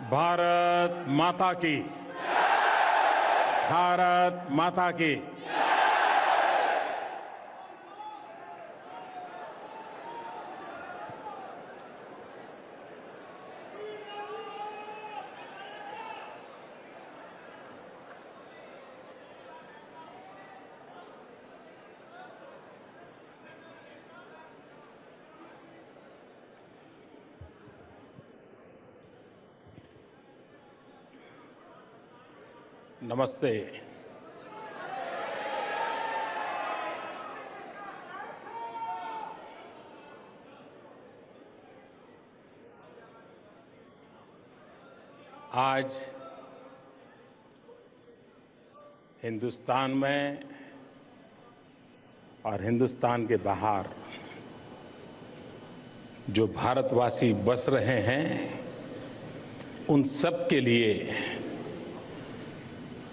भारत माता की। भारत माता की। नमस्ते। आज हिंदुस्तान में और हिंदुस्तान के बाहर जो भारतवासी बस रहे हैं, उन सब के लिए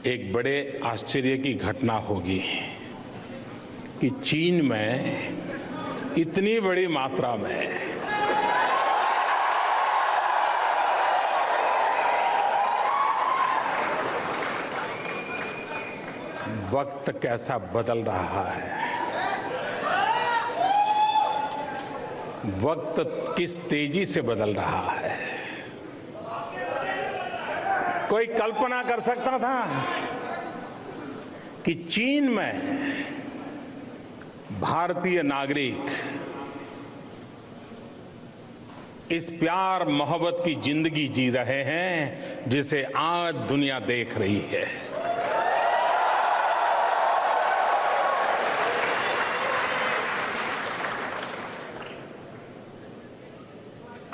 एक बड़े आश्चर्य की घटना होगी कि चीन में इतनी बड़ी मात्रा में वक्त कैसा बदल रहा है, वक्त किस तेजी से बदल रहा है। कोई कल्पना कर सकता था कि चीन में भारतीय नागरिक इस प्यार मोहब्बत की जिंदगी जी रहे हैं जिसे आज दुनिया देख रही है।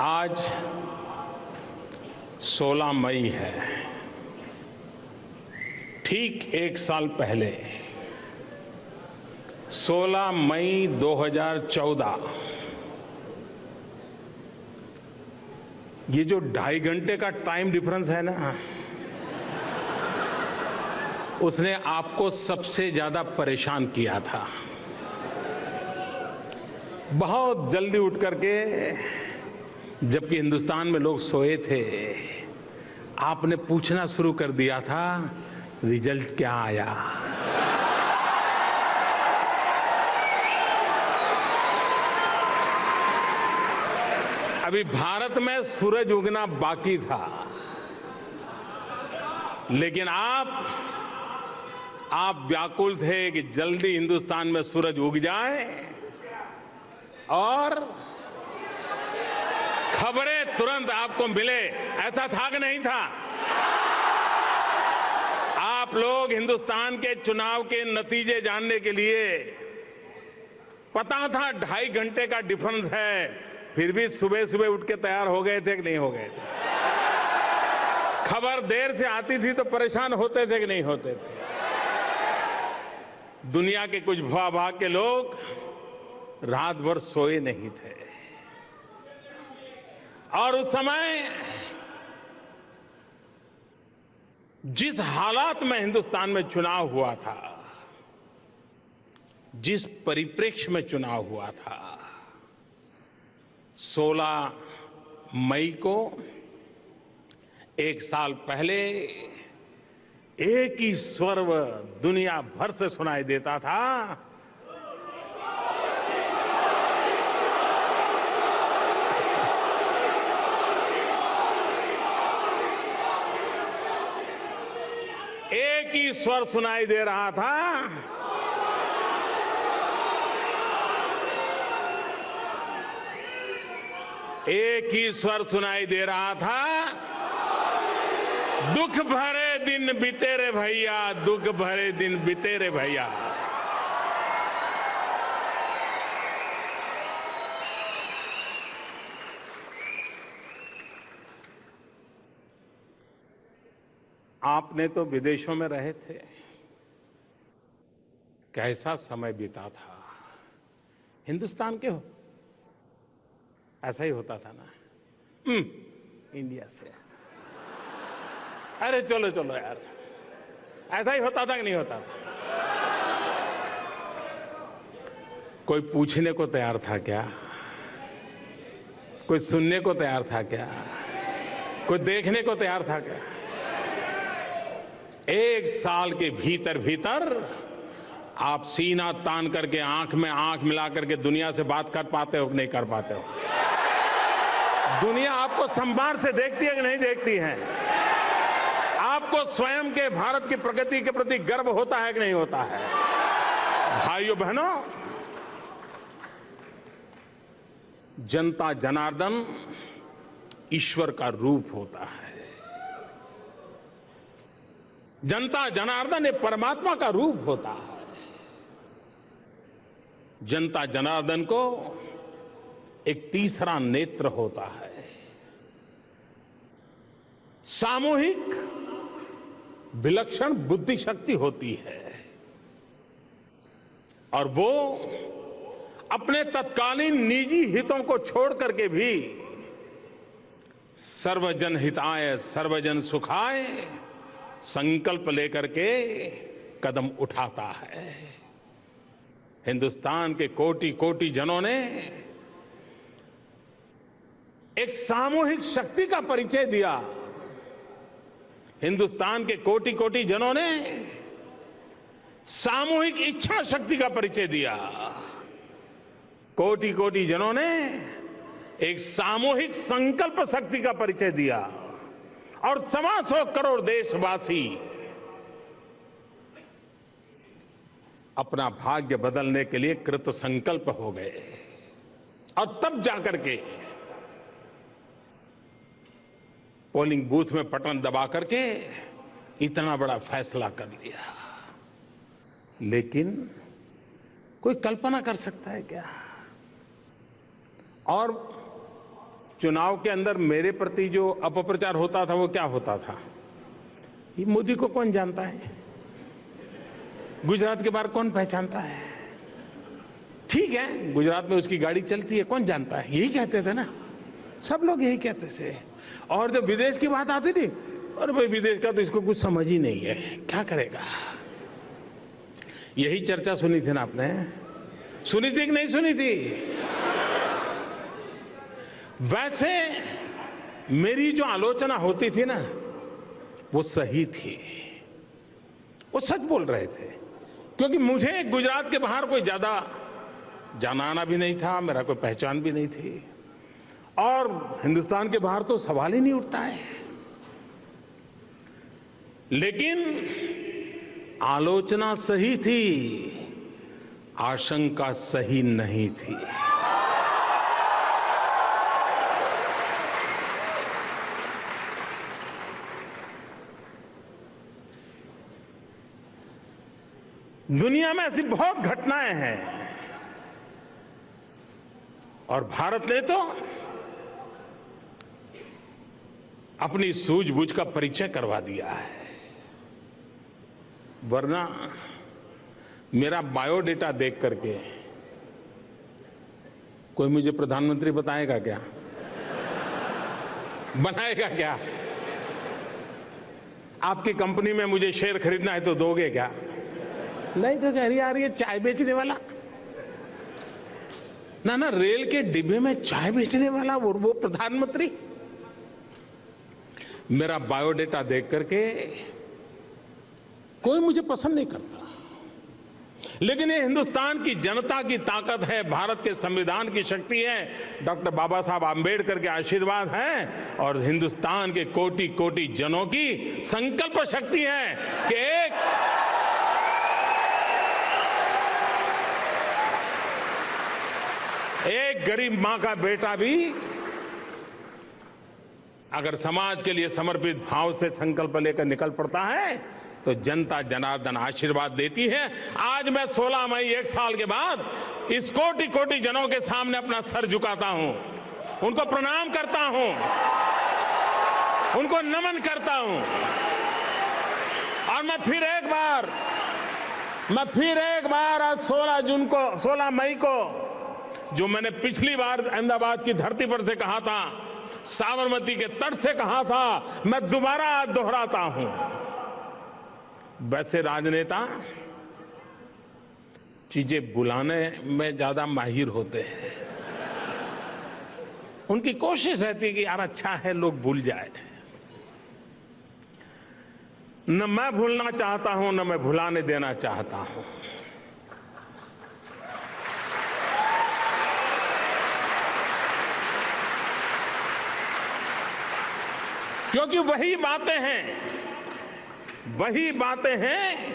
आज 16 मई है। ठीक एक साल पहले 16 मई 2014 ये जो 2.5 घंटे का टाइम डिफरेंस है ना, उसने आपको सबसे ज्यादा परेशान किया था। बहुत जल्दी उठ करके, जबकि हिंदुस्तान में लोग सोए थे, आपने पूछना शुरू कर दिया था रिजल्ट क्या आया। अभी भारत में सूरज उगना बाकी था, लेकिन आप व्याकुल थे कि जल्दी हिंदुस्तान में सूरज उग जाए और खबरें तुरंत आपको मिले। ऐसा था कि नहीं था? आप लोग हिंदुस्तान के चुनाव के नतीजे जानने के लिए, पता था 2.5 घंटे का डिफरेंस है, फिर भी सुबह सुबह उठ के तैयार हो गए थे कि नहीं हो गए थे? खबर देर से आती थी तो परेशान होते थे कि नहीं होते थे? दुनिया के कुछ भूभाग के लोग रात भर सोए नहीं थे। और उस समय जिस हालात में हिंदुस्तान में चुनाव हुआ था, जिस परिप्रेक्ष्य में चुनाव हुआ था, 16 मई को एक साल पहले एक ही स्वर दुनिया भर से सुनाई देता था, एक ही स्वर सुनाई दे रहा था, एक ही स्वर सुनाई दे रहा था, दुख भरे दिन बीते रे भैया, दुख भरे दिन बीते रे भैया। आपने तो विदेशों में रहे थे, कैसा समय बीता था। हिंदुस्तान के हो, ऐसा ही होता था ना। इंडिया से, अरे चलो चलो यार, ऐसा ही होता था कि नहीं होता था? कोई पूछने को तैयार था क्या? कोई सुनने को तैयार था क्या? कोई देखने को तैयार था क्या? 1 साल के भीतर भीतर आप सीना तान करके आंख में आंख मिला करके दुनिया से बात कर पाते हो कि नहीं कर पाते हो? दुनिया आपको संभार से देखती है कि नहीं देखती है? आपको स्वयं के भारत की प्रगति के प्रति गर्व होता है कि नहीं होता है? भाइयों बहनों, जनता जनार्दन ईश्वर का रूप होता है। जनता जनार्दन ये परमात्मा का रूप होता है। जनता जनार्दन को एक तीसरा नेत्र होता है। सामूहिक विलक्षण बुद्धि शक्ति होती है और वो अपने तत्कालीन निजी हितों को छोड़ करके भी सर्वजन हिताय सर्वजन सुखाय संकल्प लेकर के कदम उठाता है। हिंदुस्तान के कोटि कोटि जनों ने एक सामूहिक शक्ति का परिचय दिया। हिंदुस्तान के कोटि कोटि जनों ने सामूहिक इच्छा शक्ति का परिचय दिया। कोटि कोटि जनों ने एक सामूहिक संकल्प शक्ति का परिचय दिया और 125 करोड़ देशवासी अपना भाग्य बदलने के लिए कृत संकल्प हो गए और तब जाकर के पोलिंग बूथ में बटन दबा करके इतना बड़ा फैसला कर लिया। लेकिन कोई कल्पना कर सकता है क्या? और चुनाव के अंदर मेरे प्रति जो अपप्रचार होता था वो क्या होता था? ये मोदी को कौन जानता है? गुजरात के बाहर कौन पहचानता है? ठीक है, गुजरात में उसकी गाड़ी चलती है, कौन जानता है? यही कहते थे ना, सब लोग यही कहते थे। और जब विदेश की बात आती थी, अरे भाई विदेश का तो इसको कुछ समझ ही नहीं है, क्या करेगा? यही चर्चा सुनी थी ना आपने? सुनी थी कि नहीं सुनी थी? वैसे मेरी जो आलोचना होती थी ना, वो सही थी, वो सच बोल रहे थे, क्योंकि मुझे गुजरात के बाहर कोई ज्यादा जाना आना भी नहीं था, मेरा कोई पहचान भी नहीं थी, और हिंदुस्तान के बाहर तो सवाल ही नहीं उठता है। लेकिन आलोचना सही थी, आशंका सही नहीं थी। दुनिया में ऐसी बहुत घटनाएं हैं और भारत ने तो अपनी सूझबूझ का परिचय करवा दिया है। वरना मेरा बायोडेटा देख करके कोई मुझे प्रधानमंत्री बताएगा क्या? बनाएगा क्या? आपकी कंपनी में मुझे शेयर खरीदना है तो दोगे क्या? नहीं तो कह रही यार ये चाय बेचने वाला, ना रेल के डिब्बे में चाय बेचने वाला वो प्रधानमंत्री। मेरा बायोडेटा देख करके कोई मुझे पसंद नहीं करता, लेकिन ये हिंदुस्तान की जनता की ताकत है, भारत के संविधान की शक्ति है, डॉक्टर बाबा साहब आंबेडकर के आशीर्वाद है और हिंदुस्तान के कोटि कोटि जनों की संकल्प शक्ति है कि एक गरीब मां का बेटा भी अगर समाज के लिए समर्पित भाव से संकल्प लेकर निकल पड़ता है तो जनता जनार्दन आशीर्वाद देती है। आज मैं 16 मई 1 साल के बाद इस कोटि कोटि जनों के सामने अपना सर झुकाता हूं, उनको प्रणाम करता हूं, उनको नमन करता हूं और मैं फिर एक बार आज 16 मई को जो मैंने पिछली बार अहमदाबाद की धरती पर से कहा था, साबरमती के तट से कहा था, मैं दोबारा आज दोहराता हूं। वैसे राजनेता चीजें बुलाने में ज्यादा माहिर होते हैं, उनकी कोशिश रहती है कि यार अच्छा है लोग भूल जाए, न मैं भूलना चाहता हूं, न मैं भुलाने देना चाहता हूं। क्योंकि वही बातें हैं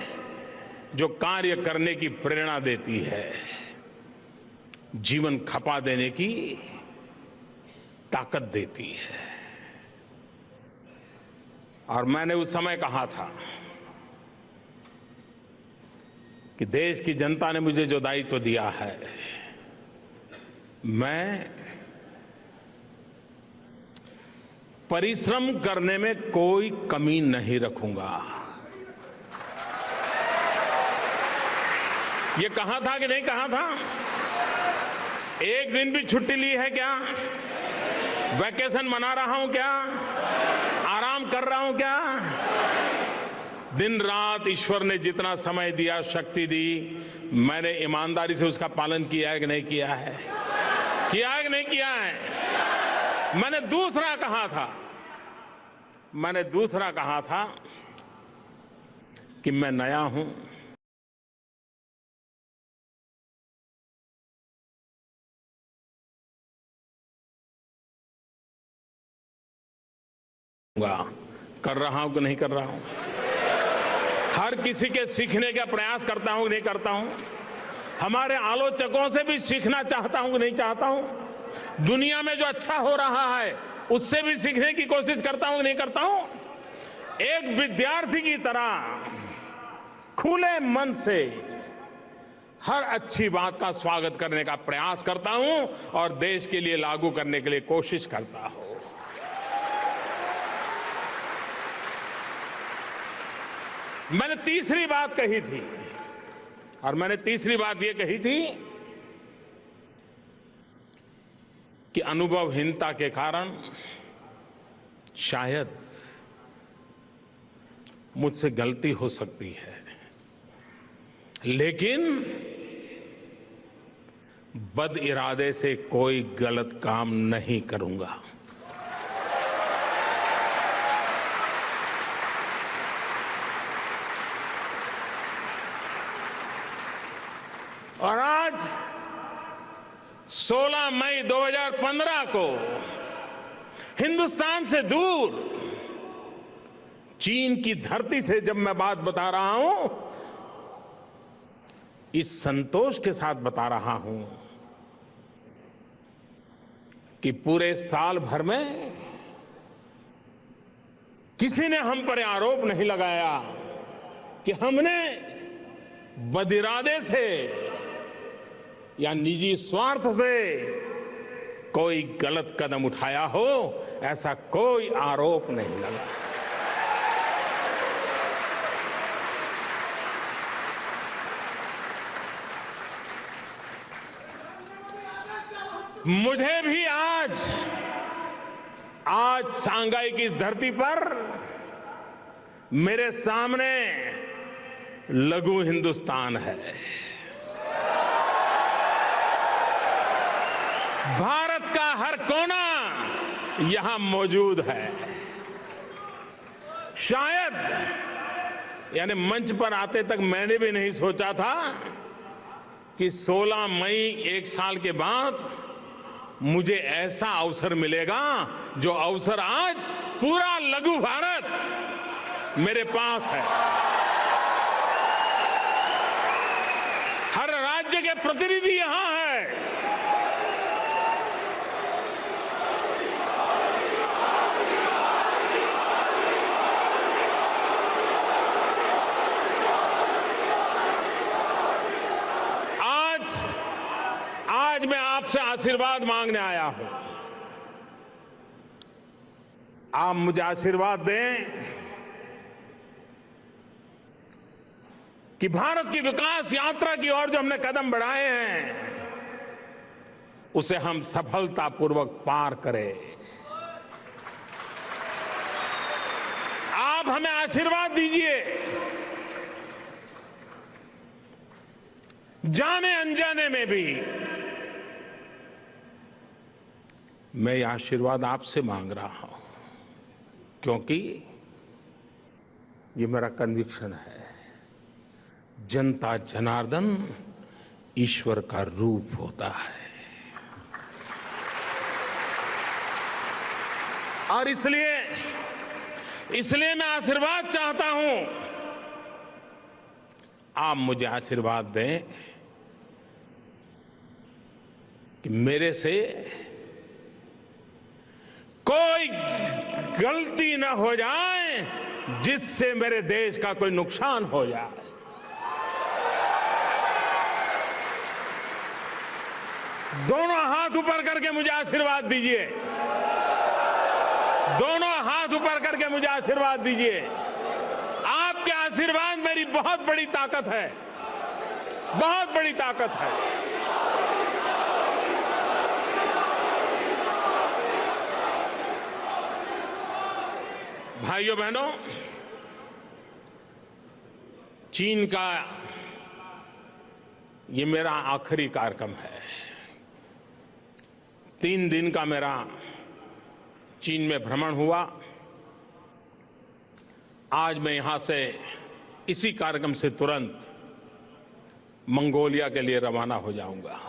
जो कार्य करने की प्रेरणा देती है, जीवन खपा देने की ताकत देती है। और मैंने उस समय कहा था कि देश की जनता ने मुझे जो दायित्व दिया है, मैं परिश्रम करने में कोई कमी नहीं रखूंगा। ये कहा था कि नहीं कहा था? एक दिन भी छुट्टी ली है क्या? वैकेशन मना रहा हूं क्या? आराम कर रहा हूं क्या? दिन रात ईश्वर ने जितना समय दिया, शक्ति दी, मैंने ईमानदारी से उसका पालन किया है कि नहीं किया है? किया है कि नहीं किया है? मैंने दूसरा कहा था कि मैं नया हूं, कर रहा हूं कि नहीं कर रहा हूं? हर किसी के सीखने का प्रयास करता हूं कि नहीं करता हूं? हमारे आलोचकों से भी सीखना चाहता हूं कि नहीं चाहता हूं? दुनिया में जो अच्छा हो रहा है उससे भी सीखने की कोशिश करता हूं कि नहीं करता हूं? एक विद्यार्थी की तरह खुले मन से हर अच्छी बात का स्वागत करने का प्रयास करता हूं और देश के लिए लागू करने के लिए कोशिश करता हूं। मैंने तीसरी बात कही थी, और मैंने तीसरी बात यह कही थी कि अनुभवहीनता के कारण शायद मुझसे गलती हो सकती है, लेकिन बद इरादे से कोई गलत काम नहीं करूंगा। और आज 16 मई 2015 को हिंदुस्तान से दूर चीन की धरती से जब मैं बात बता रहा हूं, इस संतोष के साथ बता रहा हूं कि पूरे साल भर में किसी ने हम पर आरोप नहीं लगाया कि हमने बदिरादे से या निजी स्वार्थ से कोई गलत कदम उठाया हो, ऐसा कोई आरोप नहीं लगा। मुझे भी आज सांघाई की धरती पर मेरे सामने लघु हिंदुस्तान है। भारत का हर कोना यहां मौजूद है। शायद यानी मंच पर आते तक मैंने भी नहीं सोचा था कि 16 मई एक साल के बाद मुझे ऐसा अवसर मिलेगा, जो अवसर आज पूरा लघु भारत मेरे पास है। हर राज्य के प्रतिनिधि यहां है। आज मैं आपसे आशीर्वाद मांगने आया हूं। आप मुझे आशीर्वाद दें कि भारत की विकास यात्रा की ओर जो हमने कदम बढ़ाए हैं, उसे हम सफलतापूर्वक पार करें। आप हमें आशीर्वाद दीजिए। जाने अनजाने में भी मैं ये आशीर्वाद आपसे मांग रहा हूं, क्योंकि ये मेरा कन्विक्शन है। जनता जनार्दन ईश्वर का रूप होता है और इसलिए मैं आशीर्वाद चाहता हूं। आप मुझे आशीर्वाद दें कि मेरे से कोई गलती न हो जाए जिससे मेरे देश का कोई नुकसान हो जाए। दोनों हाथ ऊपर करके मुझे आशीर्वाद दीजिए। दोनों हाथ ऊपर करके मुझे आशीर्वाद दीजिए। आपके आशीर्वाद मेरी बहुत बड़ी ताकत है, बहुत बड़ी ताकत है। भाइयों बहनों, चीन का ये मेरा आखिरी कार्यक्रम है। 3 दिन का मेरा चीन में भ्रमण हुआ। आज मैं यहां से इसी कार्यक्रम से तुरंत मंगोलिया के लिए रवाना हो जाऊंगा।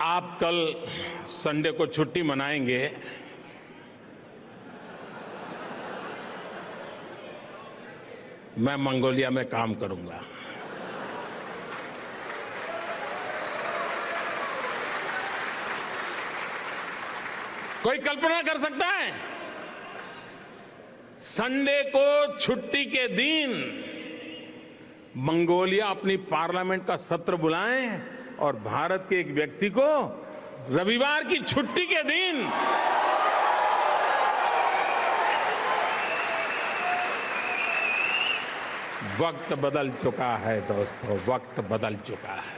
आप कल संडे को छुट्टी मनाएंगे। मैं मंगोलिया में काम करूंगा। कोई कल्पना कर सकता है संडे को छुट्टी के दिन मंगोलिया अपनी पार्लियामेंट का सत्र बुलाएं और भारत के एक व्यक्ति को रविवार की छुट्टी के दिन वक्त बदल चुका है दोस्तों, वक्त बदल चुका है।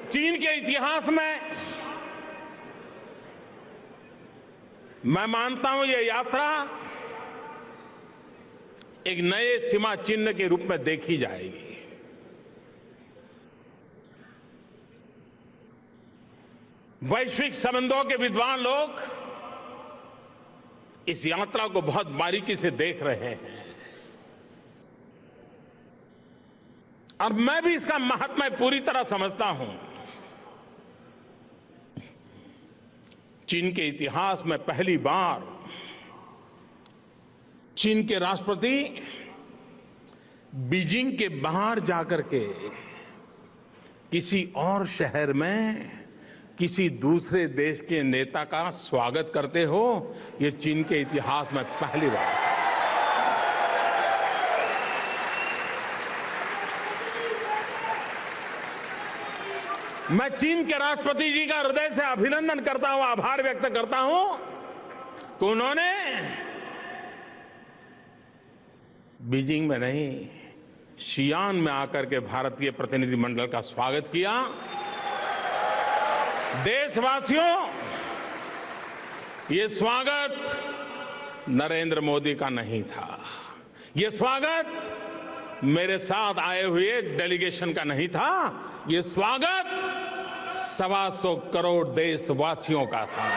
चीन के इतिहास में मैं मानता हूं यह यात्रा एक नए सीमा चिन्ह के रूप में देखी जाएगी। वैश्विक संबंधों के विद्वान लोग इस यात्रा को बहुत बारीकी से देख रहे हैं और मैं भी इसका महत्व पूरी तरह समझता हूं। चीन के इतिहास में पहली बार चीन के राष्ट्रपति बीजिंग के बाहर जाकर के किसी और शहर में किसी दूसरे देश के नेता का स्वागत करते हो, ये चीन के इतिहास में पहली बार है। मैं चीन के राष्ट्रपति जी का हृदय से अभिनंदन करता हूं, आभार व्यक्त करता हूं कि उन्होंने बीजिंग में नहीं, शियान में आकर के भारतीय प्रतिनिधिमंडल का स्वागत किया। देशवासियों, ये स्वागत नरेंद्र मोदी का नहीं था, ये स्वागत मेरे साथ आए हुए डेलीगेशन का नहीं था, ये स्वागत 125 करोड़ देशवासियों का था।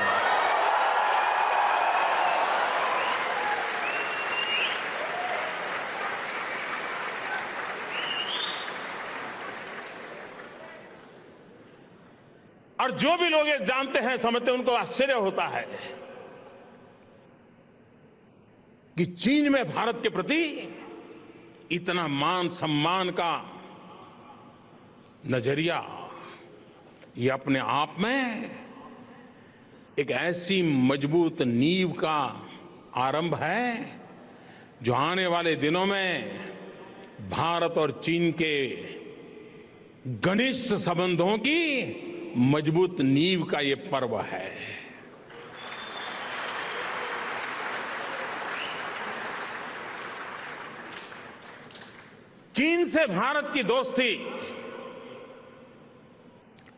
और जो भी लोग ये जानते हैं, समझते हैं, उनको आश्चर्य होता है कि चीन में भारत के प्रति इतना मान सम्मान का नजरिया, ये अपने आप में एक ऐसी मजबूत नींव का आरंभ है जो आने वाले दिनों में भारत और चीन के घनिष्ठ संबंधों की मजबूत नींव का ये पर्व है। चीन से भारत की दोस्ती,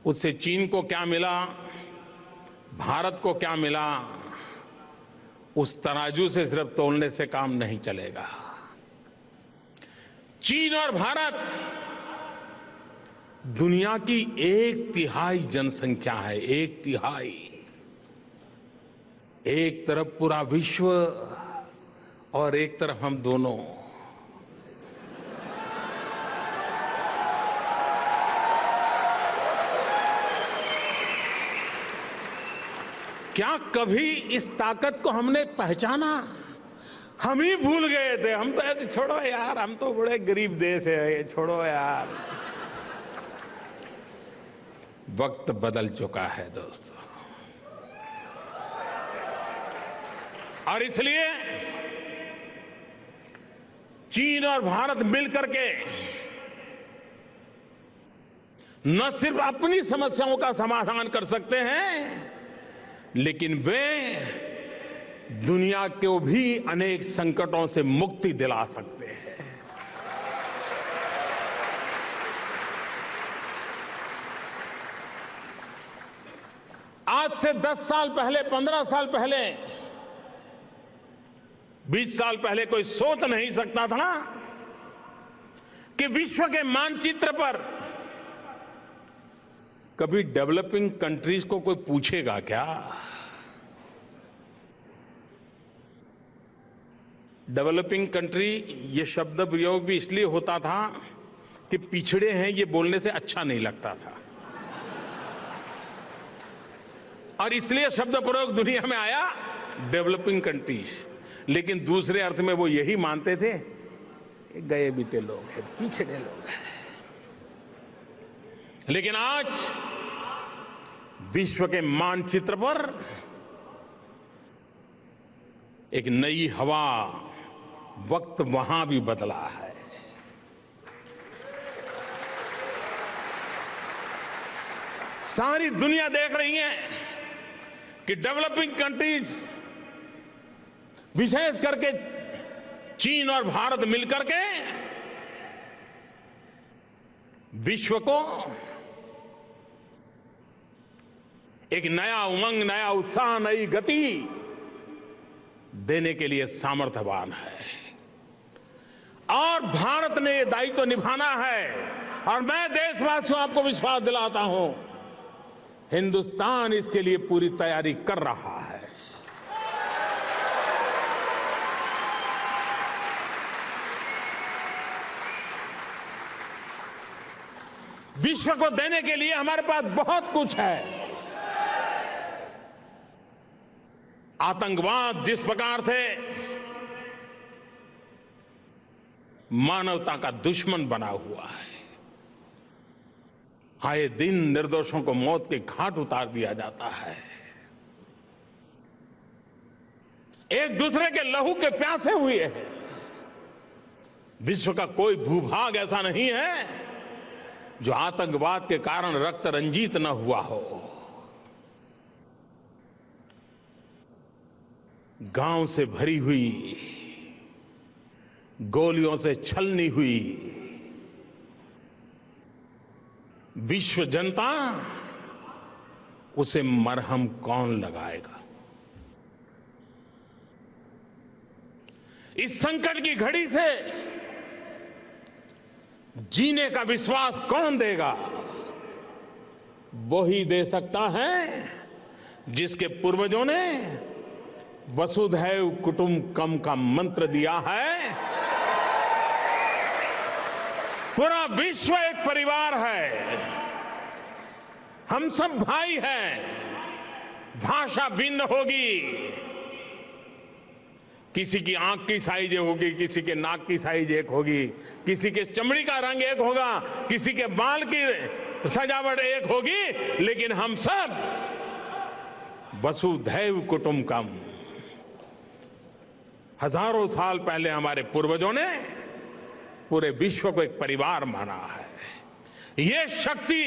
उससे चीन को क्या मिला, भारत को क्या मिला, उस तराजू से सिर्फ तोलने से काम नहीं चलेगा। चीन और भारत दुनिया की 1/3 जनसंख्या है, 1/3। एक तरफ पूरा विश्व और एक तरफ हम दोनों। क्या कभी इस ताकत को हमने पहचाना? हम ही भूल गए थे। हम तो ऐसे, छोड़ो यार, हम तो बड़े गरीब देश है, छोड़ो यार। वक्त बदल चुका है दोस्तों, और इसलिए चीन और भारत मिलकर के न सिर्फ अपनी समस्याओं का समाधान कर सकते हैं, लेकिन वे दुनिया को भी अनेक संकटों से मुक्ति दिला सकते हैं। आज से 10 साल पहले, 15 साल पहले, 20 साल पहले कोई सोच नहीं सकता था कि विश्व के मानचित्र पर कभी डेवलपिंग कंट्रीज को कोई पूछेगा क्या? डेवलपिंग कंट्री ये शब्द प्रयोग भी इसलिए होता था कि पिछड़े हैं ये बोलने से अच्छा नहीं लगता था, और इसलिए शब्द प्रयोग दुनिया में आया डेवलपिंग कंट्रीज। लेकिन दूसरे अर्थ में वो यही मानते थे कि गए बीते लोग हैं, पिछड़े लोग हैं। लेकिन आज विश्व के मानचित्र पर एक नई हवा, वक्त वहां भी बदला है। सारी दुनिया देख रही है कि डेवलपिंग कंट्रीज, विशेष करके चीन और भारत मिलकर के विश्व को एक नया उमंग, नया उत्साह, नई गति देने के लिए सामर्थ्यवान है। और भारत ने यह दायित्व निभाना है, और मैं देशवासियों आपको विश्वास दिलाता हूं, हिंदुस्तान इसके लिए पूरी तैयारी कर रहा है। विश्व को देने के लिए हमारे पास बहुत कुछ है। आतंकवाद जिस प्रकार से मानवता का दुश्मन बना हुआ है, आए दिन निर्दोषों को मौत के घाट उतार दिया जाता है, एक दूसरे के लहू के प्यासे हुए हैं। विश्व का कोई भूभाग ऐसा नहीं है जो आतंकवाद के कारण रक्त रंजित न हुआ हो। गांव से भरी हुई, गोलियों से छलनी हुई विश्व जनता, उसे मरहम कौन लगाएगा? इस संकट की घड़ी से जीने का विश्वास कौन देगा? वो ही दे सकता है जिसके पूर्वजों ने वसुधैव कुटुंबकम का मंत्र दिया है। पूरा विश्व एक परिवार है, हम सब भाई हैं। भाषा भिन्न होगी, किसी की आंख की साइज होगी, किसी के नाक की साइज एक होगी, किसी के चमड़ी का रंग एक होगा, किसी के बाल की सजावट एक होगी, लेकिन हम सब वसुधैव कुटुंबकम। हजारों साल पहले हमारे पूर्वजों ने पूरे विश्व को एक परिवार माना है। ये शक्ति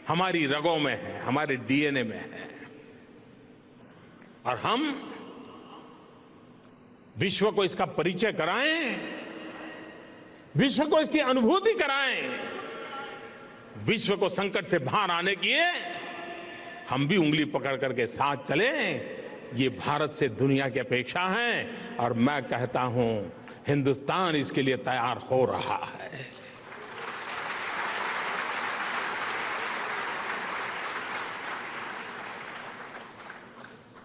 हमारी रगों में है, हमारे डीएनए में है, और हम विश्व को इसका परिचय कराएं, विश्व को इसकी अनुभूति कराएं, विश्व को संकट से बाहर आने के लिए हम भी उंगली पकड़ करके साथ चलें। ये भारत से दुनिया की अपेक्षा है, और मैं कहता हूं हिंदुस्तान इसके लिए तैयार हो रहा है।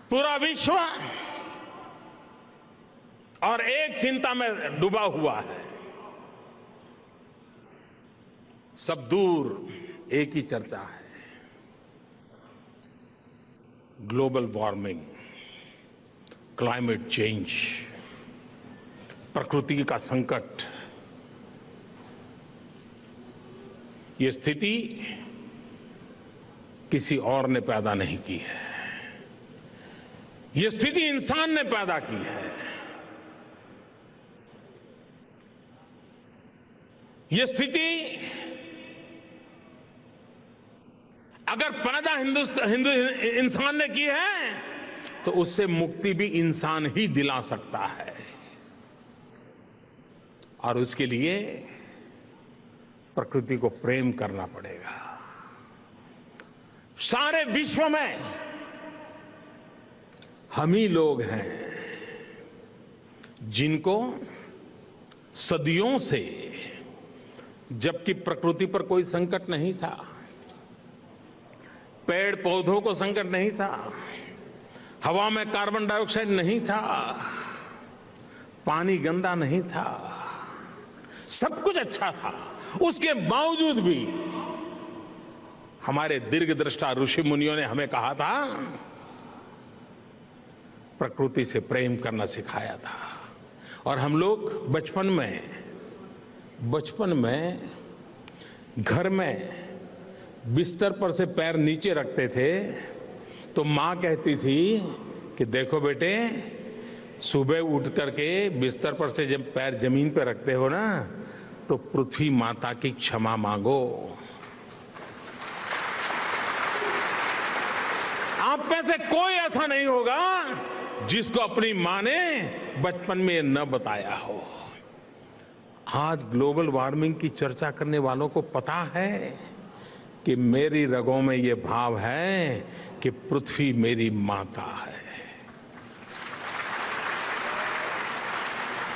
पूरा विश्व और एक चिंता में डूबा हुआ है। सब दूर एक ही चर्चा है, ग्लोबल वार्मिंग, क्लाइमेट चेंज, प्रकृति का संकट। ये स्थिति किसी और ने पैदा नहीं की है, ये स्थिति इंसान ने पैदा की है। ये स्थिति अगर पैदा हिंदू इंसान ने की है तो उससे मुक्ति भी इंसान ही दिला सकता है। और उसके लिए प्रकृति को प्रेम करना पड़ेगा। सारे विश्व में हम ही लोग हैं जिनको सदियों से, जबकि प्रकृति पर कोई संकट नहीं था, पेड़ पौधों को संकट नहीं था, हवा में कार्बन डाइऑक्साइड नहीं था, पानी गंदा नहीं था, सब कुछ अच्छा था, उसके बावजूद भी हमारे दीर्घदृष्टा ऋषि मुनियों ने हमें कहा था, प्रकृति से प्रेम करना सिखाया था। और हम लोग बचपन में घर में बिस्तर पर से पैर नीचे रखते थे तो माँ कहती थी कि देखो बेटे, सुबह उठ करके बिस्तर पर से जब पैर जमीन पर रखते हो ना तो पृथ्वी माता की क्षमा मांगो। आप में से कोई ऐसा नहीं होगा जिसको अपनी मां ने बचपन में न बताया हो। आज ग्लोबल वार्मिंग की चर्चा करने वालों को पता है कि मेरी रगों में ये भाव है कि पृथ्वी मेरी माता है,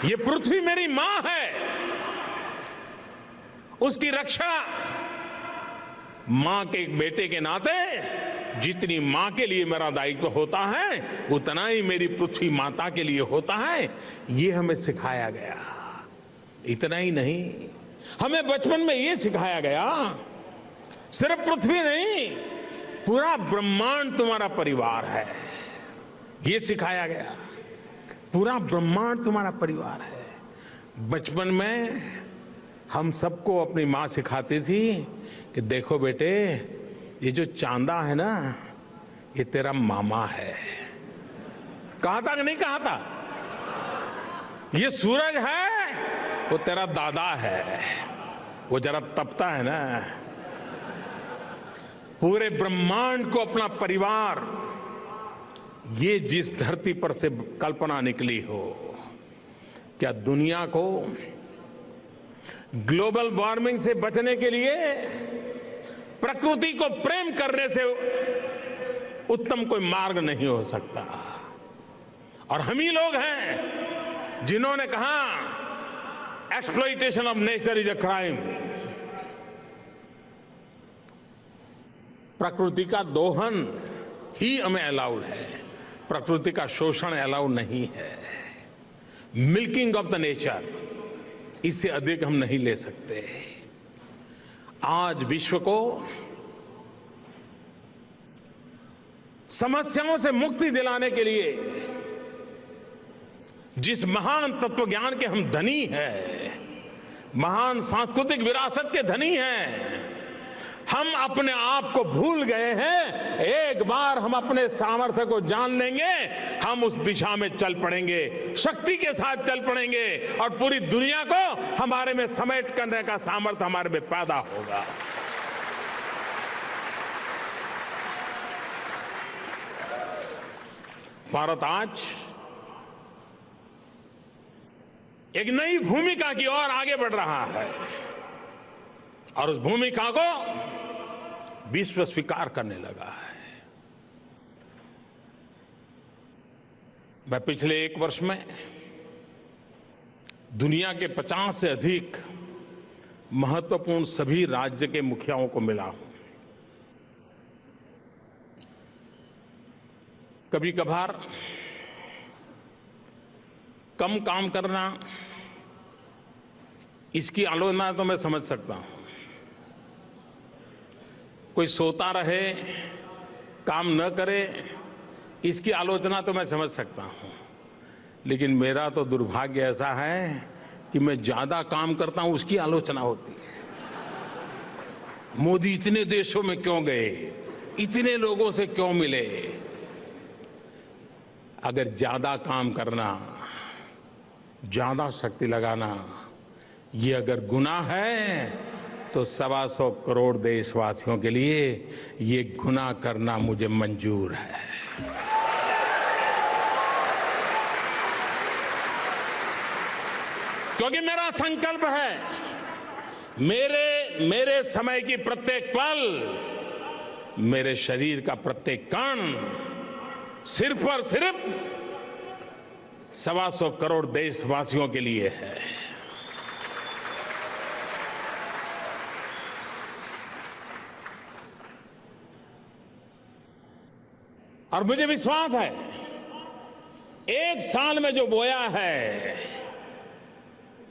ये पृथ्वी मेरी मां है, उसकी रक्षा मां के एक बेटे के नाते जितनी मां के लिए मेरा दायित्व होता है उतना ही मेरी पृथ्वी माता के लिए होता है। ये हमें सिखाया गया। इतना ही नहीं, हमें बचपन में ये सिखाया गया, सिर्फ पृथ्वी नहीं, पूरा ब्रह्मांड तुम्हारा परिवार है, ये सिखाया गया। पूरा ब्रह्मांड तुम्हारा परिवार है। बचपन में हम सबको अपनी मां सिखाती थी कि देखो बेटे, ये जो चांदा है ना ये तेरा मामा है। कहा था कि नहीं कहा था? ये सूरज है वो तेरा दादा है, वो जरा तपता है ना। पूरे ब्रह्मांड को अपना परिवार, ये जिस धरती पर से कल्पना निकली हो, क्या दुनिया को ग्लोबल वार्मिंग से बचने के लिए प्रकृति को प्रेम करने से उत्तम कोई मार्ग नहीं हो सकता। और हम ही लोग हैं जिन्होंने कहा exploitation of nature is a crime. प्रकृति का दोहन ही हमें अलाउड है, प्रकृति का शोषण अलाउड नहीं है। मिल्किंग ऑफ द नेचर, इससे अधिक हम नहीं ले सकते। आज विश्व को समस्याओं से मुक्ति दिलाने के लिए जिस महान तत्व ज्ञान के हम धनी हैं, महान सांस्कृतिक विरासत के धनी हैं, हम अपने आप को भूल गए हैं। एक बार हम अपने सामर्थ्य को जान लेंगे, हम उस दिशा में चल पड़ेंगे, शक्ति के साथ चल पड़ेंगे और पूरी दुनिया को हमारे में समेट करने का सामर्थ्य हमारे में पैदा होगा। भारत आज एक नई भूमिका की ओर आगे बढ़ रहा है और उस भूमिका को विश्व स्वीकार करने लगा है। मैं पिछले एक वर्ष में दुनिया के 50 से अधिक महत्वपूर्ण सभी राज्य के मुखियाओं को मिला हूं। कभी कभार कम काम करना, इसकी आलोचना तो मैं समझ सकता हूं। कोई सोता रहे, काम न करे, इसकी आलोचना तो मैं समझ सकता हूं। लेकिन मेरा तो दुर्भाग्य ऐसा है कि मैं ज्यादा काम करता हूं, उसकी आलोचना होती है। मोदी इतने देशों में क्यों गए, इतने लोगों से क्यों मिले? अगर ज्यादा काम करना, ज्यादा शक्ति लगाना, ये अगर गुनाह है तो 125 करोड़ देशवासियों के लिए ये गुनाह करना मुझे मंजूर है। क्योंकि मेरा संकल्प है, मेरे समय की प्रत्येक पल, मेरे शरीर का प्रत्येक कण सिर्फ और सिर्फ 125 करोड़ देशवासियों के लिए है। और मुझे विश्वास है, एक साल में जो बोया है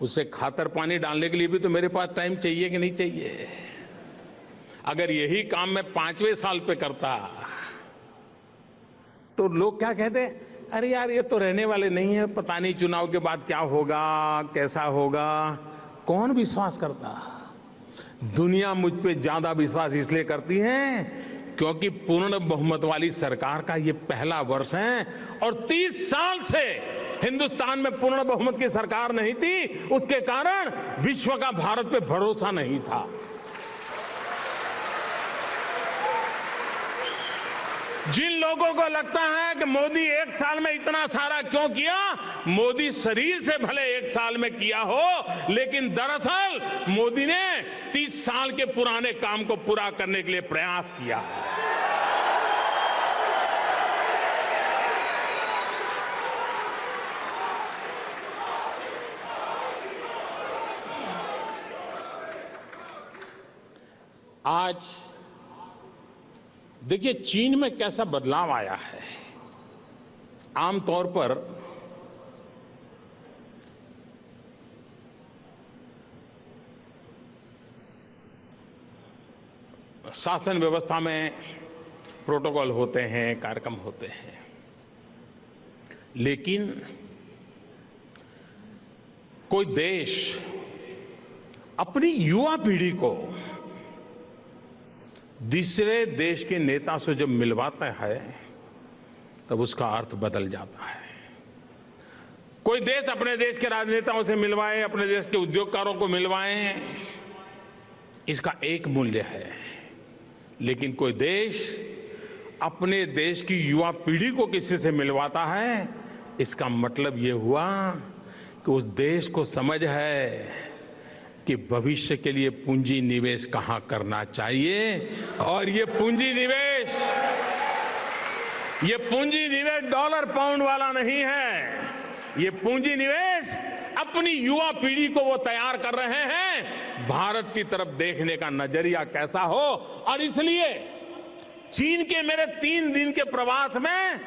उसे खातर पानी डालने के लिए भी तो मेरे पास टाइम चाहिए कि नहीं चाहिए? अगर यही काम मैं 5वें साल पे करता तो लोग क्या कहते, अरे यार ये तो रहने वाले नहीं है, पता नहीं चुनाव के बाद क्या होगा, कैसा होगा। कौन विश्वास करता? दुनिया मुझ पे ज्यादा विश्वास इसलिए करती है क्योंकि पूर्ण बहुमत वाली सरकार का ये पहला वर्ष है और 30 साल से हिंदुस्तान में पूर्ण बहुमत की सरकार नहीं थी। उसके कारण विश्व का भारत पे भरोसा नहीं था। जिन लोगों को लगता है कि मोदी एक साल में इतना सारा क्यों किया, मोदी शरीर से भले एक साल में किया हो, लेकिन दरअसल मोदी ने 30 साल के पुराने काम को पूरा करने के लिए प्रयास किया। आज देखिए चीन में कैसा बदलाव आया है। आमतौर पर शासन व्यवस्था में प्रोटोकॉल होते हैं, कार्यक्रम होते हैं, लेकिन कोई देश अपनी युवा पीढ़ी को दूसरे देश के नेता से जब मिलवाता है तब उसका अर्थ बदल जाता है। कोई देश अपने देश के राजनेताओं से मिलवाए, अपने देश के उद्योगकारों को मिलवाए, इसका एक मूल्य है। लेकिन कोई देश अपने देश की युवा पीढ़ी को किसी से मिलवाता है, इसका मतलब ये हुआ कि उस देश को समझ है कि भविष्य के लिए पूंजी निवेश कहां करना चाहिए। और ये पूंजी निवेश डॉलर पाउंड वाला नहीं है। ये पूंजी निवेश अपनी युवा पीढ़ी को वो तैयार कर रहे हैं, भारत की तरफ देखने का नजरिया कैसा हो। और इसलिए चीन के मेरे 3 दिन के प्रवास में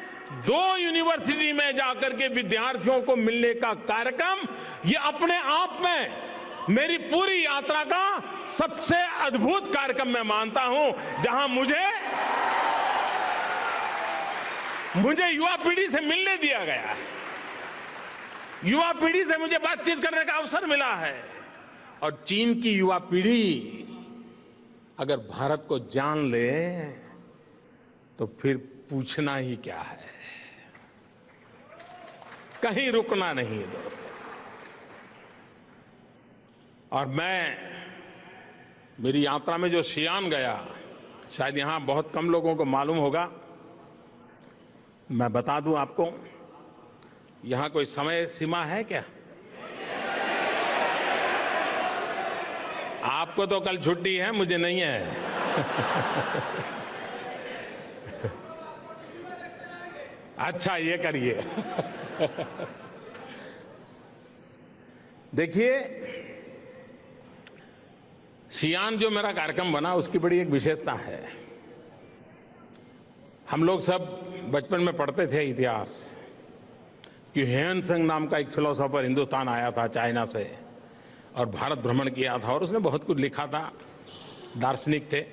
2 यूनिवर्सिटी में जाकर के विद्यार्थियों को मिलने का कार्यक्रम, ये अपने आप में मेरी पूरी यात्रा का सबसे अद्भुत कार्यक्रम मैं मानता हूं, जहां मुझे युवा पीढ़ी से मिलने दिया गया है, युवा पीढ़ी से मुझे बातचीत करने का अवसर मिला है। और चीन की युवा पीढ़ी अगर भारत को जान ले तो फिर पूछना ही क्या है, कहीं रुकना नहीं है दोस्तों। और मेरी यात्रा में जो शियान गया, शायद यहां बहुत कम लोगों को मालूम होगा, मैं बता दूं आपको, यहां कोई समय सीमा है क्या? आपको तो कल छुट्टी है, मुझे नहीं है। अच्छा ये करिए। देखिए, शियान जो मेरा कार्यक्रम बना उसकी बड़ी एक विशेषता है। हम लोग सब बचपन में पढ़ते थे इतिहास कि ह्वेन सांग नाम का एक फिलोसोफर हिंदुस्तान आया था चाइना से और भारत भ्रमण किया था और उसने बहुत कुछ लिखा था, दार्शनिक थे।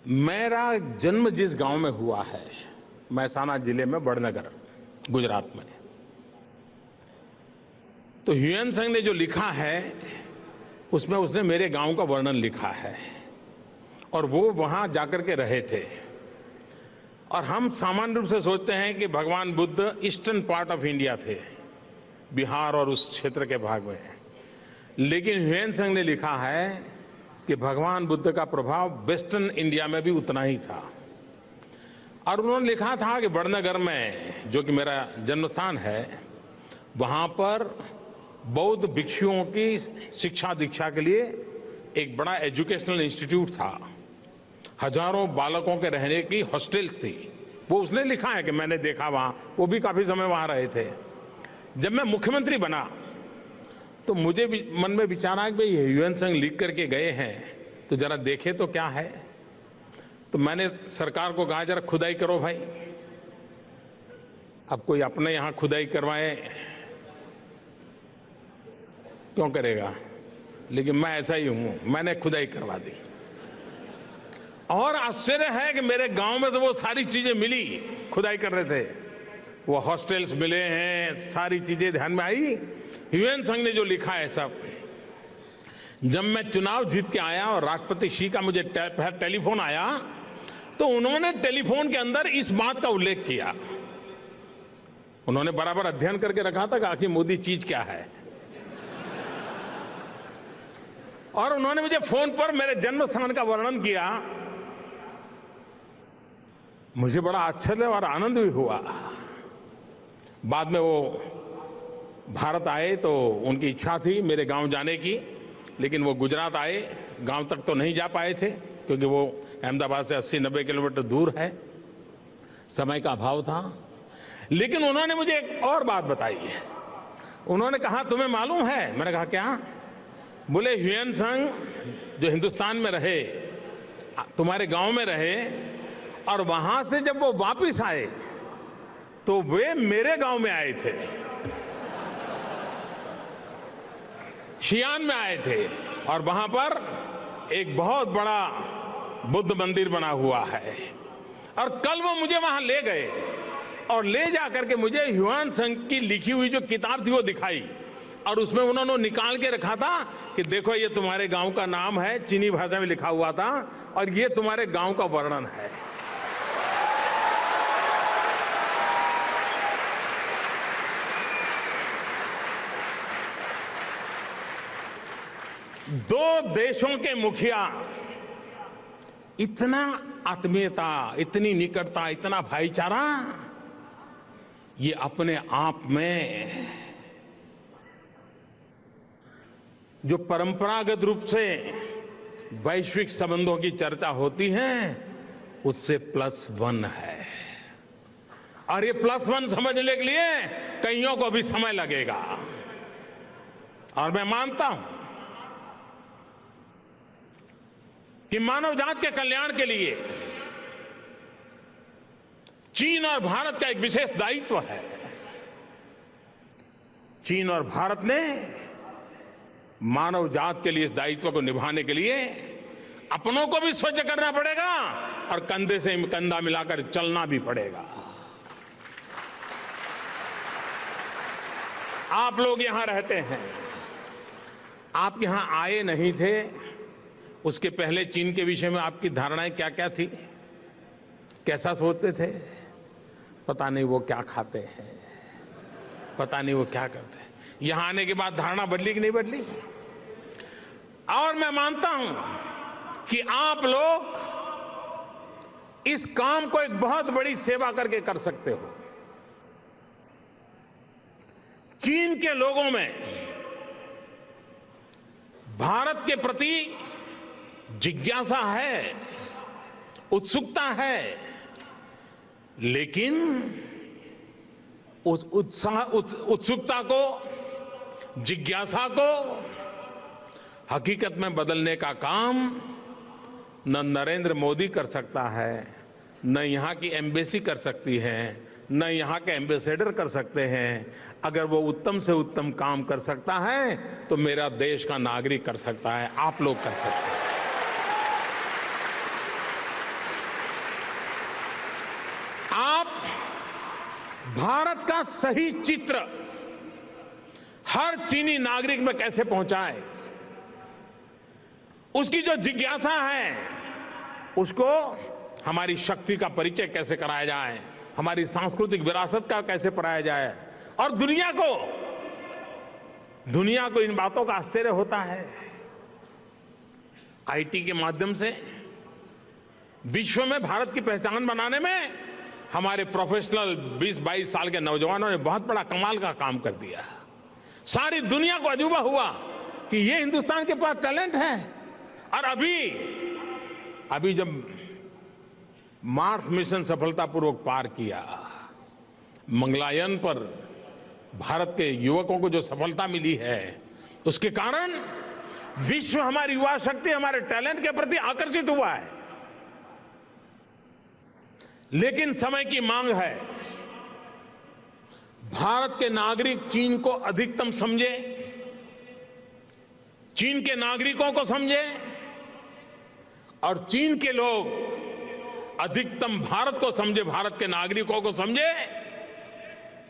मेरा जन्म जिस गांव में हुआ है, महसाना जिले में बड़नगर, गुजरात में, तो ह्वेन सांग ने जो लिखा है उसमें उसने मेरे गांव का वर्णन लिखा है और वो वहां जाकर के रहे थे। और हम सामान्य रूप से सोचते हैं कि भगवान Buddha eastern part of India थे, बिहार और उस क्षेत्र के भाग में, लेकिन ह्वेन सांग ने लिखा है कि भगवान बुद्ध का प्रभाव वेस्टर्न इंडिया में भी उतना ही था। और उन्होंने लिखा था कि बड़नगर में, जो कि मेरा जन्म स्थान है, वहां पर बौद्ध भिक्षुओं की शिक्षा दीक्षा के लिए एक बड़ा एजुकेशनल इंस्टीट्यूट था, हजारों बालकों के रहने की हॉस्टल थी। वो उसने लिखा है कि मैंने देखा वहां, वो भी काफी समय वहां रहे थे। जब मैं मुख्यमंत्री बना तो मुझे भी मन में विचार आया कि भाई ह्वेन सांग लिख करके गए हैं तो जरा देखे तो क्या है। तो मैंने सरकार को कहा जरा खुदाई करो भाई। अब कोई अपने यहां खुदाई करवाए क्यों करेगा, लेकिन मैं ऐसा ही हूं, मैंने खुदाई करवा दी। और आश्चर्य है कि मेरे गांव में तो वो सारी चीजें मिली खुदाई करने से, वो हॉस्टल्स मिले हैं, सारी चीजें ध्यान में आई। ह्वेन सांग ने जो लिखा है सब। जब मैं चुनाव जीत के आया और राष्ट्रपति शी का मुझे टेलीफोन आया तो उन्होंने टेलीफोन के अंदर इस बात का उल्लेख किया। उन्होंने बराबर अध्ययन करके रखा था कि आखिर मोदी चीज क्या है, और उन्होंने मुझे फोन पर मेरे जन्म स्थान का वर्णन किया। मुझे बड़ा आश्चर्य और आनंद भी हुआ। बाद में वो भारत आए तो उनकी इच्छा थी मेरे गांव जाने की, लेकिन वो गुजरात आए, गांव तक तो नहीं जा पाए थे क्योंकि वो अहमदाबाद से 80-90 किलोमीटर दूर है, समय का अभाव था। लेकिन उन्होंने मुझे एक और बात बताई है। उन्होंने कहा तुम्हें मालूम है? मैंने कहा क्या? बोले ह्वेन सांग जो हिंदुस्तान में रहे, तुम्हारे गांव में रहे, और वहां से जब वो वापस आए तो वे मेरे गांव में आए थे, शियान में आए थे, और वहां पर एक बहुत बड़ा बुद्ध मंदिर बना हुआ है। और कल वो मुझे वहां ले गए और ले जाकर के मुझे ह्वेन सांग की लिखी हुई जो किताब थी वो दिखाई, और उसमें उन्होंने निकाल के रखा था कि देखो ये तुम्हारे गांव का नाम है, चीनी भाषा में लिखा हुआ था, और ये तुम्हारे गांव का वर्णन है। दो देशों के मुखिया इतना आत्मीयता, इतनी निकटता, इतना भाईचारा, ये अपने आप में जो परंपरागत रूप से वैश्विक संबंधों की चर्चा होती है उससे +1 है। और ये +1 समझने के लिए कईयों को भी समय लगेगा। और मैं मानता हूं कि मानव जाति के कल्याण के लिए चीन और भारत का एक विशेष दायित्व है। चीन और भारत ने मानव जाति के लिए इस दायित्व को निभाने के लिए अपनों को भी स्वच्छ करना पड़ेगा और कंधे से कंधा मिलाकर चलना भी पड़ेगा। आप लोग यहां रहते हैं, आप यहां आए नहीं थे, उसके पहले चीन के विषय में आपकी धारणाएं क्या क्या थी, कैसा सोचते थे? पता नहीं वो क्या खाते हैं, पता नहीं वो क्या करते हैं। यहां आने के बाद धारणा बदली कि नहीं बदली? और मैं मानता हूं कि आप लोग इस काम को एक बहुत बड़ी सेवा करके कर सकते हो। चीन के लोगों में भारत के प्रति जिज्ञासा है, उत्सुकता है, लेकिन उस उत्सुकता को, जिज्ञासा को हकीकत में बदलने का काम न नरेंद्र मोदी कर सकता है, न यहाँ की एम्बेसी कर सकती है, न यहाँ के एम्बेसडर कर सकते हैं। अगर वो उत्तम से उत्तम काम कर सकता है तो मेरा देश का नागरिक कर सकता है, आप लोग कर सकते हैं। आप भारत का सही चित्र हर चीनी नागरिक में कैसे पहुंचाए, उसकी जो जिज्ञासा है उसको हमारी शक्ति का परिचय कैसे कराया जाए, हमारी सांस्कृतिक विरासत का कैसे पढ़ाया जाए, और दुनिया को इन बातों का आश्चर्य होता है। आईटी के माध्यम से विश्व में भारत की पहचान बनाने में हमारे प्रोफेशनल 20-22 साल के नौजवानों ने बहुत बड़ा कमाल का काम कर दिया। सारी दुनिया को अजूबा हुआ कि ये हिंदुस्तान के पास टैलेंट है। और अभी जब मार्स मिशन सफलतापूर्वक पार किया, मंगलयान पर भारत के युवकों को जो सफलता मिली है, उसके कारण विश्व हमारी युवा शक्ति, हमारे टैलेंट के प्रति आकर्षित हुआ है। लेकिन समय की मांग है, भारत के नागरिक चीन को अधिकतम समझे, चीन के नागरिकों को समझे, और चीन के लोग अधिकतम भारत को समझे, भारत के नागरिकों को समझे।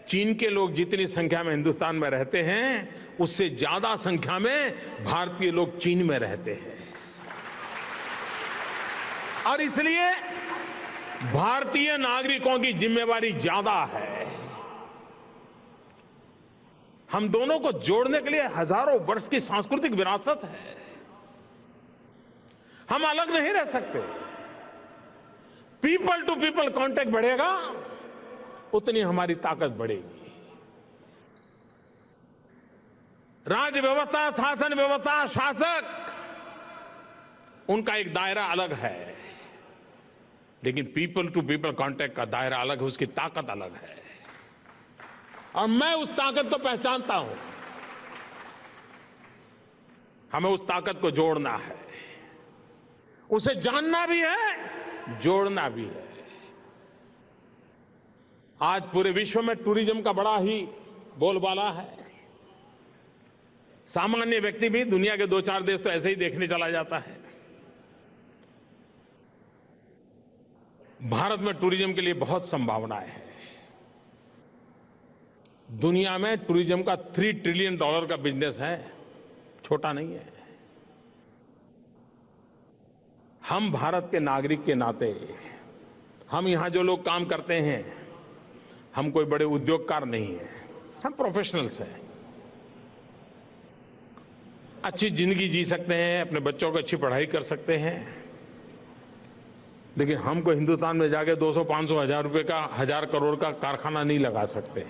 चीन के लोग जितनी संख्या में हिंदुस्तान में रहते हैं, उससे ज्यादा संख्या में भारतीय लोग चीन में रहते हैं। और इसलिए भारतीय नागरिकों की जिम्मेवारी ज्यादा है। हम दोनों को जोड़ने के लिए हजारों वर्ष की सांस्कृतिक विरासत है। हम अलग नहीं रह सकते। पीपल टू पीपल कांटेक्ट बढ़ेगा, उतनी हमारी ताकत बढ़ेगी। राज्य व्यवस्था, शासन व्यवस्था, शासक, उनका एक दायरा अलग है, लेकिन पीपल टू पीपल कांटेक्ट का दायरा अलग है, उसकी ताकत अलग है। और मैं उस ताकत को पहचानता हूं। हमें उस ताकत को जोड़ना है, उसे जानना भी है, जोड़ना भी है। आज पूरे विश्व में टूरिज्म का बड़ा ही बोलबाला है। सामान्य व्यक्ति भी दुनिया के 2-4 देश तो ऐसे ही देखने चला जाता है। भारत में टूरिज्म के लिए बहुत संभावनाएं हैं। दुनिया में टूरिज्म का $3 ट्रिलियन का बिजनेस है, छोटा नहीं है। हम भारत के नागरिक के नाते, हम यहां जो लोग काम करते हैं, हम कोई बड़े उद्योगकार नहीं हैं, हम प्रोफेशनल्स हैं। अच्छी जिंदगी जी सकते हैं, अपने बच्चों को अच्छी पढ़ाई कर सकते हैं, लेकिन हमको हिंदुस्तान में जाके 200-500 हजार रुपए का, 1000 करोड़ का कारखाना नहीं लगा सकते,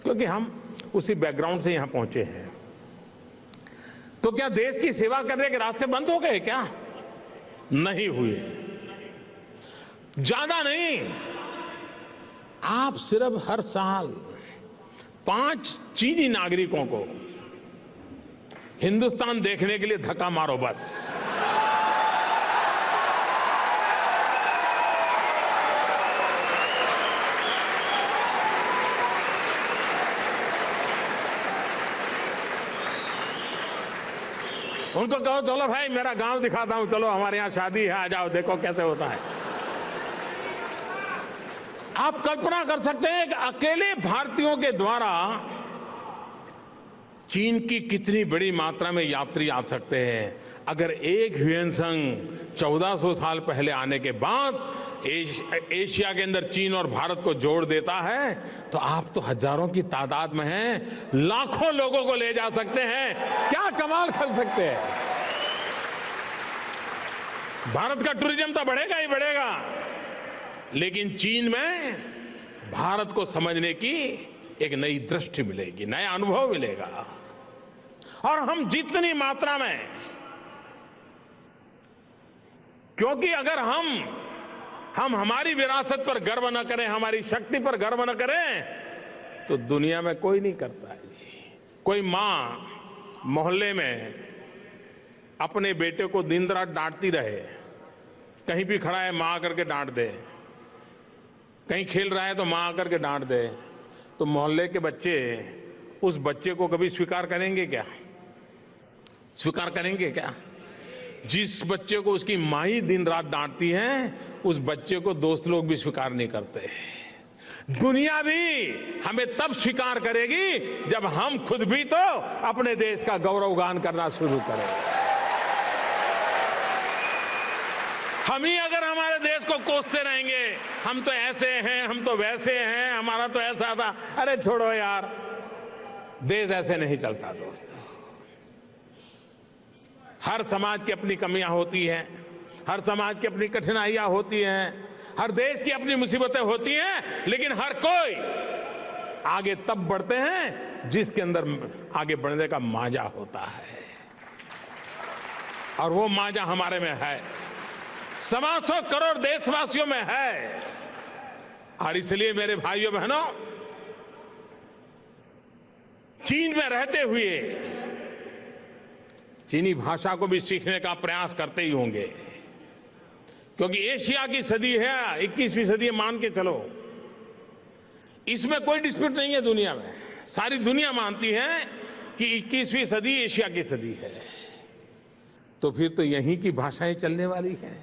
क्योंकि हम उसी बैकग्राउंड से यहां पहुंचे हैं। तो क्या देश की सेवा करने के रास्ते बंद हो गए क्या? नहीं हुए। ज्यादा नहीं, आप सिर्फ हर साल 5 चीनी नागरिकों को हिंदुस्तान देखने के लिए धक्का मारो बस। उनको कहो चलो भाई मेरा गांव दिखाता हूं, चलो हमारे यहां शादी है, आ जाओ देखो कैसे होता है। आप कल्पना कर सकते हैं कि अकेले भारतीयों के द्वारा चीन की कितनी बड़ी मात्रा में यात्री आ सकते हैं। अगर एक ह्यूएनसांग 1400 साल पहले आने के बाद एशिया के अंदर चीन और भारत को जोड़ देता है, तो आप तो हजारों की तादाद में हैं, लाखों लोगों को ले जा सकते हैं। क्या कमाल कर सकते हैं। भारत का टूरिज्म तो बढ़ेगा ही बढ़ेगा, लेकिन चीन में भारत को समझने की एक नई दृष्टि मिलेगी, नया अनुभव मिलेगा। और हम जितनी मात्रा में, क्योंकि अगर हम हमारी विरासत पर गर्व न करें, हमारी शक्ति पर गर्व न करें, तो दुनिया में कोई नहीं करता है। कोई मां मोहल्ले में अपने बेटे को दिन रात डांटती रहे, कहीं भी खड़ा है मां करके डांट दे, कहीं खेल रहा है तो माँ आकर के डांट दे, तो मोहल्ले के बच्चे उस बच्चे को कभी स्वीकार करेंगे क्या? स्वीकार करेंगे क्या? जिस बच्चे को उसकी माँ ही दिन रात डांटती है, उस बच्चे को दोस्त लोग भी स्वीकार नहीं करते। दुनिया भी हमें तब स्वीकार करेगी जब हम खुद भी तो अपने देश का गौरवगान करना शुरू करें। हम ही अगर हमारे देश को कोसते रहेंगे, हम तो ऐसे हैं, हम तो वैसे हैं, हमारा तो ऐसा था, अरे छोड़ो यार, देश ऐसे नहीं चलता दोस्तों। हर समाज की अपनी कमियां होती हैं, हर समाज की अपनी कठिनाइयां होती हैं, हर देश की अपनी मुसीबतें होती हैं, लेकिन हर कोई आगे तब बढ़ते हैं जिसके अंदर आगे बढ़ने का मांझा होता है, और वो मांझा हमारे में है, 125 करोड़ देशवासियों में है। और इसलिए मेरे भाइयों बहनों, चीन में रहते हुए चीनी भाषा को भी सीखने का प्रयास करते ही होंगे, क्योंकि एशिया की सदी है, 21वीं सदी मान के चलो, इसमें कोई डिस्प्यूट नहीं है दुनिया में। सारी दुनिया मानती है कि 21वीं सदी एशिया की सदी है, तो फिर तो यहीं की भाषाएं चलने वाली हैं।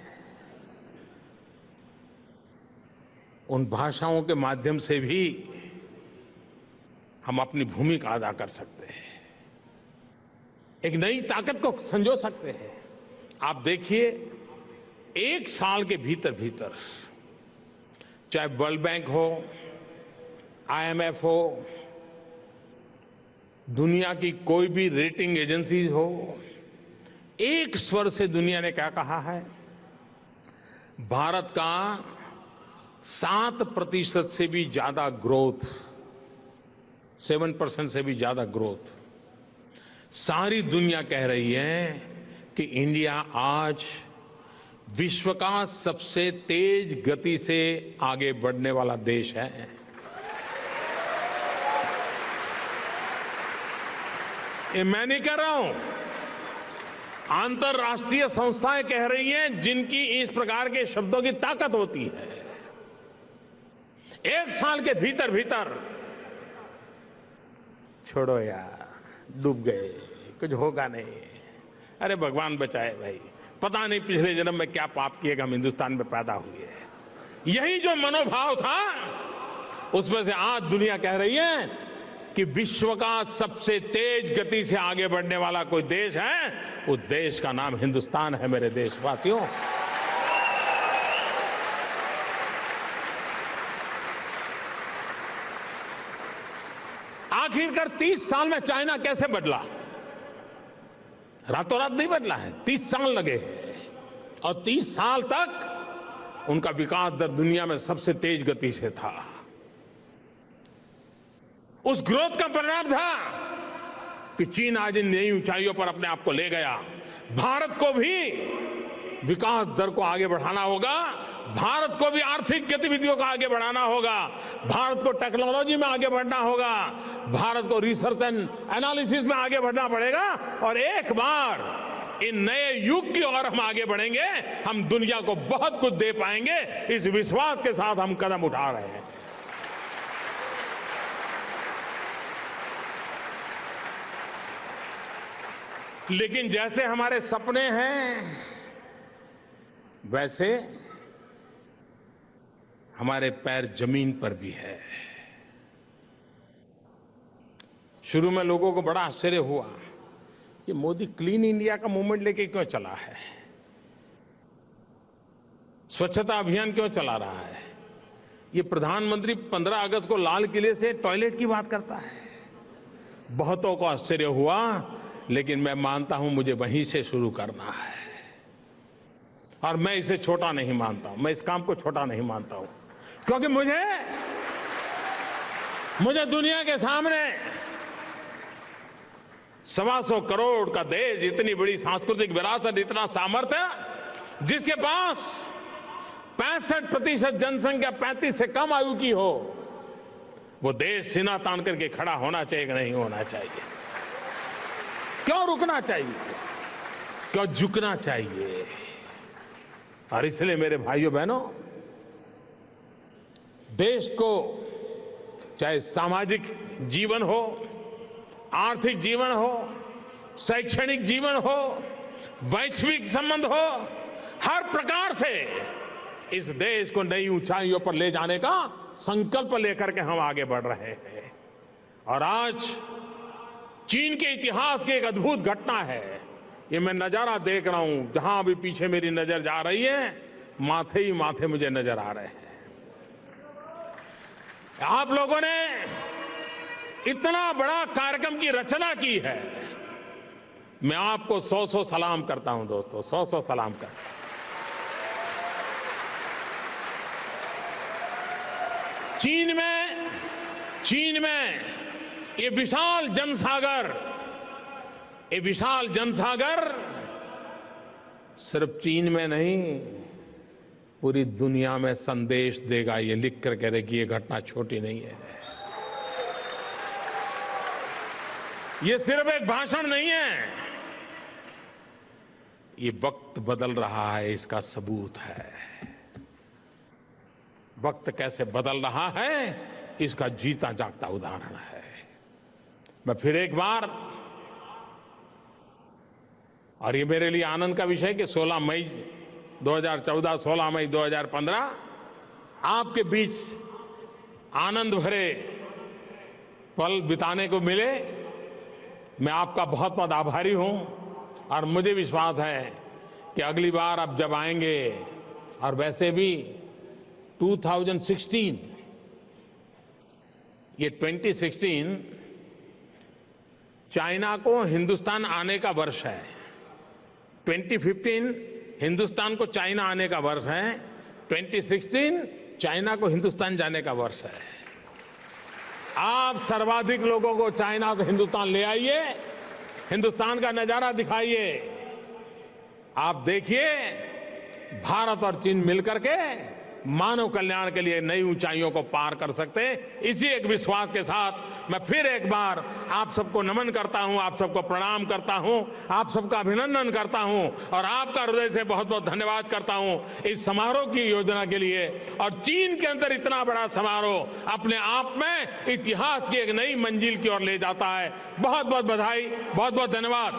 उन भाषाओं के माध्यम से भी हम अपनी भूमिका अदा कर सकते हैं, एक नई ताकत को संजो सकते हैं। आप देखिए, एक साल के भीतर भीतर, चाहे वर्ल्ड बैंक हो, IMF हो, दुनिया की कोई भी रेटिंग एजेंसीज हो, एक स्वर से दुनिया ने क्या कहा है? भारत का 7% से भी ज्यादा ग्रोथ, 7% से भी ज्यादा ग्रोथ, सारी दुनिया कह रही है कि इंडिया आज विश्व का सबसे तेज गति से आगे बढ़ने वाला देश है। ये मैं नहीं कह रहा हूं, अंतर्राष्ट्रीय संस्थाएं कह रही हैं, जिनकी इस प्रकार के शब्दों की ताकत होती है। एक साल के भीतर भीतर, छोड़ो यार, डूब गए, कुछ होगा नहीं, अरे भगवान बचाए भाई, पता नहीं पिछले जन्म में क्या पाप किएगा, हम हिंदुस्तान में पैदा हुए। यही जो मनोभाव था, उसमें से आज दुनिया कह रही है कि विश्व का सबसे तेज गति से आगे बढ़ने वाला कोई देश है, उस देश का नाम हिंदुस्तान है। मेरे देशवासियों, आखिरकार 30 साल में चाइना कैसे बदला? रातों रात नहीं बदला है, 30 साल लगे, और 30 साल तक उनका विकास दर दुनिया में सबसे तेज गति से था। उस ग्रोथ का परिणाम था कि चीन आज इन नई ऊंचाइयों पर अपने आप को ले गया। भारत को भी विकास दर को आगे बढ़ाना होगा, भारत को भी आर्थिक गतिविधियों को आगे बढ़ाना होगा, भारत को टेक्नोलॉजी में आगे बढ़ना होगा, भारत को रिसर्च एंड एनालिसिस में आगे बढ़ना पड़ेगा, और एक बार इन नए युग की ओर हम आगे बढ़ेंगे, हम दुनिया को बहुत कुछ दे पाएंगे, इस विश्वास के साथ हम कदम उठा रहे हैं। लेकिन जैसे हमारे सपने हैं, वैसे हमारे पैर जमीन पर भी है। शुरू में लोगों को बड़ा आश्चर्य हुआ कि मोदी क्लीन इंडिया का मूवमेंट लेके क्यों चला है, स्वच्छता अभियान क्यों चला रहा है। ये प्रधानमंत्री 15 अगस्त को लाल किले से टॉयलेट की बात करता है। बहुतों को आश्चर्य हुआ, लेकिन मैं मानता हूं मुझे वहीं से शुरू करना है, और मैं इसे छोटा नहीं मानता हूं, मैं इस काम को छोटा नहीं मानता हूं, क्योंकि मुझे दुनिया के सामने 125 करोड़ का देश, इतनी बड़ी सांस्कृतिक विरासत, इतना सामर्थ्य, जिसके पास 65% जनसंख्या 35 से कम आयु की हो, वो देश सीना तान करके खड़ा होना चाहिए कि नहीं होना चाहिए? क्यों रुकना चाहिए, क्यों झुकना चाहिए? और इसलिए मेरे भाइयों बहनों, देश को चाहे सामाजिक जीवन हो, आर्थिक जीवन हो, शैक्षणिक जीवन हो, वैश्विक संबंध हो, हर प्रकार से इस देश को नई ऊंचाइयों पर ले जाने का संकल्प लेकर के हम आगे बढ़ रहे हैं। और आज चीन के इतिहास की एक अद्भुत घटना है। ये मैं नजारा देख रहा हूं, जहां भी पीछे मेरी नजर जा रही है, माथे ही माथे मुझे नजर आ रहे हैं। आप लोगों ने इतना बड़ा कार्यक्रम की रचना की है। मैं आपको 100 सलाम करता हूं दोस्तों, 100 सलाम करता हूं। चीन में ये विशाल जनसागर सिर्फ चीन में नहीं, पूरी दुनिया में संदेश देगा। ये लिख कर कह रहे कि ये घटना छोटी नहीं है। ये सिर्फ एक भाषण नहीं है, ये वक्त बदल रहा है, इसका सबूत है। वक्त कैसे बदल रहा है, इसका जीता जागता उदाहरण है। मैं फिर एक बार, और ये मेरे लिए आनंद का विषय कि 16 मई 2014, 16 मई 2015 आपके बीच आनंद भरे पल बिताने को मिले। मैं आपका बहुत बहुत आभारी हूं और मुझे विश्वास है कि अगली बार आप जब आएंगे, और वैसे भी 2016, ये 2016 चाइना को हिंदुस्तान आने का वर्ष है। 2015 हिंदुस्तान को चाइना आने का वर्ष है। 2016 चाइना को हिंदुस्तान जाने का वर्ष है। आप सर्वाधिक लोगों को चाइना से हिंदुस्तान ले आइए, हिंदुस्तान का नजारा दिखाइए। आप देखिए, भारत और चीन मिलकर के मानव कल्याण के लिए नई ऊंचाइयों को पार कर सकते हैं। इसी एक विश्वास के साथ मैं फिर एक बार आप सबको नमन करता हूं, आप सबको प्रणाम करता हूं, आप सबका अभिनंदन करता हूं और आपका हृदय से बहुत बहुत धन्यवाद करता हूं इस समारोह की योजना के लिए। और चीन के अंदर इतना बड़ा समारोह अपने आप में इतिहास की एक नई मंजिल की ओर ले जाता है। बहुत बहुत बधाई, बहुत बहुत धन्यवाद।